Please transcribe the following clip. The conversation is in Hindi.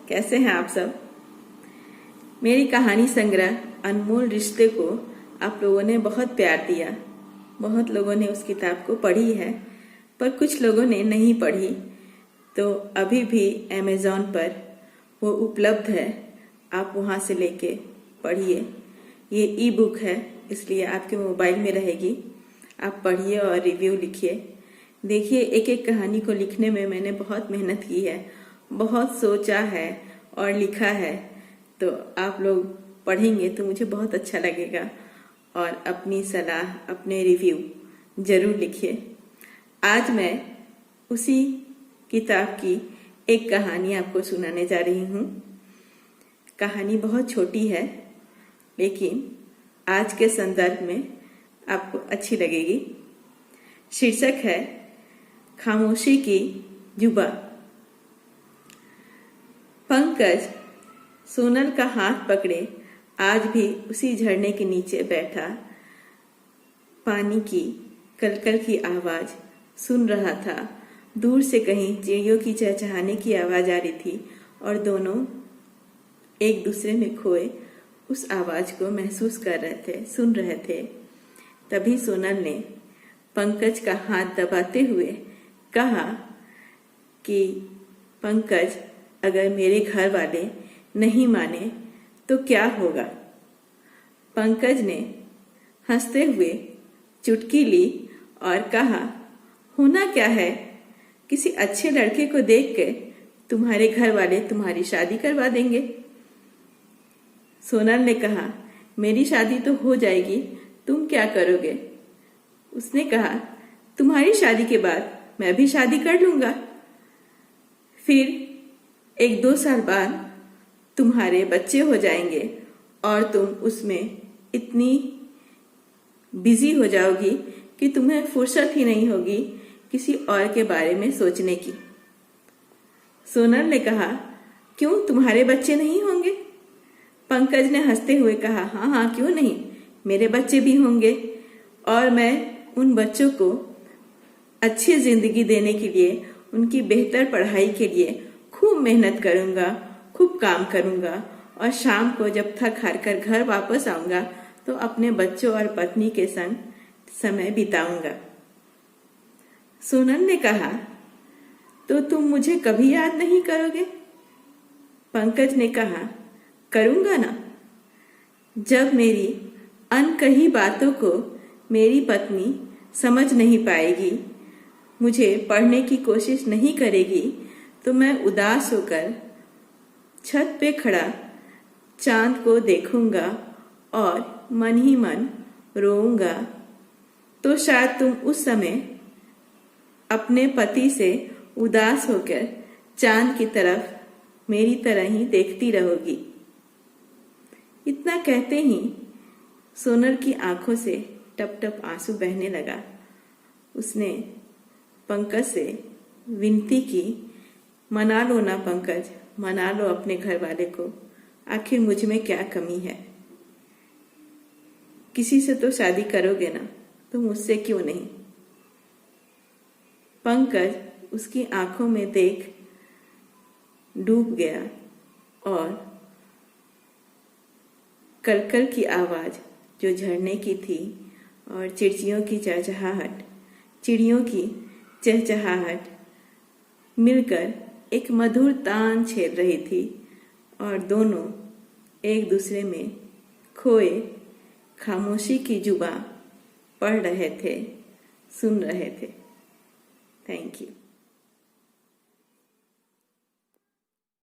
कैसे हैं आप सब। मेरी कहानी संग्रह अनमोल रिश्ते को आप लोगों ने बहुत प्यार दिया। बहुत लोगों ने उस किताब को पढ़ी है, पर कुछ लोगों ने नहीं पढ़ी। तो अभी भी अमेज़ॉन पर वो उपलब्ध है, आप वहाँ से लेके पढ़िए। ये ई बुक है, इसलिए आपके मोबाइल में रहेगी। आप पढ़िए और रिव्यू लिखिए। देखिए, एक एक कहानी को लिखने में मैंने बहुत मेहनत की है, बहुत सोचा है और लिखा है। तो आप लोग पढ़ेंगे तो मुझे बहुत अच्छा लगेगा और अपनी सलाह, अपने रिव्यू जरूर लिखिए। आज मैं उसी किताब की एक कहानी आपको सुनाने जा रही हूँ। कहानी बहुत छोटी है, लेकिन आज के संदर्भ में आपको अच्छी लगेगी। शीर्षक है खामोशी की जुबा। पंकज सोनल का हाथ पकड़े आज भी उसी झरने के नीचे बैठा पानी की कलकल की आवाज सुन रहा था। दूर से कहीं चिड़ियों की चहचहाने की आवाज आ रही थी और दोनों एक दूसरे में खोए उस आवाज को महसूस कर रहे थे, सुन रहे थे। तभी सोनल ने पंकज का हाथ दबाते हुए कहा कि पंकज, अगर मेरे घर वाले नहीं माने तो क्या होगा। पंकज ने हंसते हुए चुटकी ली और कहा, होना क्या है, किसी अच्छे लड़के को देख के तुम्हारे घर वाले तुम्हारी शादी करवा देंगे। सोनल ने कहा, मेरी शादी तो हो जाएगी, तुम क्या करोगे। उसने कहा, तुम्हारी शादी के बाद मैं भी शादी कर लूंगा। फिर 1-2 साल बाद तुम्हारे बच्चे हो जाएंगे और तुम उसमें इतनी बिजी हो जाओगी कि तुम्हें फुर्सत ही नहीं होगी किसी और के बारे में सोचने की। सोनल ने कहा, क्यों, तुम्हारे बच्चे नहीं होंगे। पंकज ने हंसते हुए कहा, हाँ हाँ, क्यों नहीं, मेरे बच्चे भी होंगे और मैं उन बच्चों को अच्छी जिंदगी देने के लिए, उनकी बेहतर पढ़ाई के लिए खूब मेहनत करूंगा, खूब काम करूंगा और शाम को जब थक हार कर घर वापस आऊंगा तो अपने बच्चों और पत्नी के संग समय बिताऊंगा। सोनल ने कहा, तो तुम मुझे कभी याद नहीं करोगे। पंकज ने कहा, करूंगा ना। जब मेरी अनकही बातों को मेरी पत्नी समझ नहीं पाएगी, मुझे पढ़ने की कोशिश नहीं करेगी, तो मैं उदास होकर छत पे खड़ा चांद को देखूंगा और मन ही मन रोऊंगा। तो शायद तुम उस समय अपने पति से उदास होकर चांद की तरफ मेरी तरह ही देखती रहोगी। इतना कहते ही सोनल की आंखों से टप टप आंसू बहने लगा। उसने पंकज से विनती की, मना लो ना पंकज, मना लो अपने घर वाले को, आखिर मुझ में क्या कमी है। किसी से तो शादी करोगे ना, तो मुझसे क्यों नहीं। पंकज उसकी आंखों में देख डूब गया और कलकल की आवाज जो झरने की थी और चिड़ियों की चहचहाहट मिलकर एक मधुर तान छेड़ रही थी और दोनों एक दूसरे में खोए खामोशी की जुबां पढ़ रहे थे, सुन रहे थे। Thank you.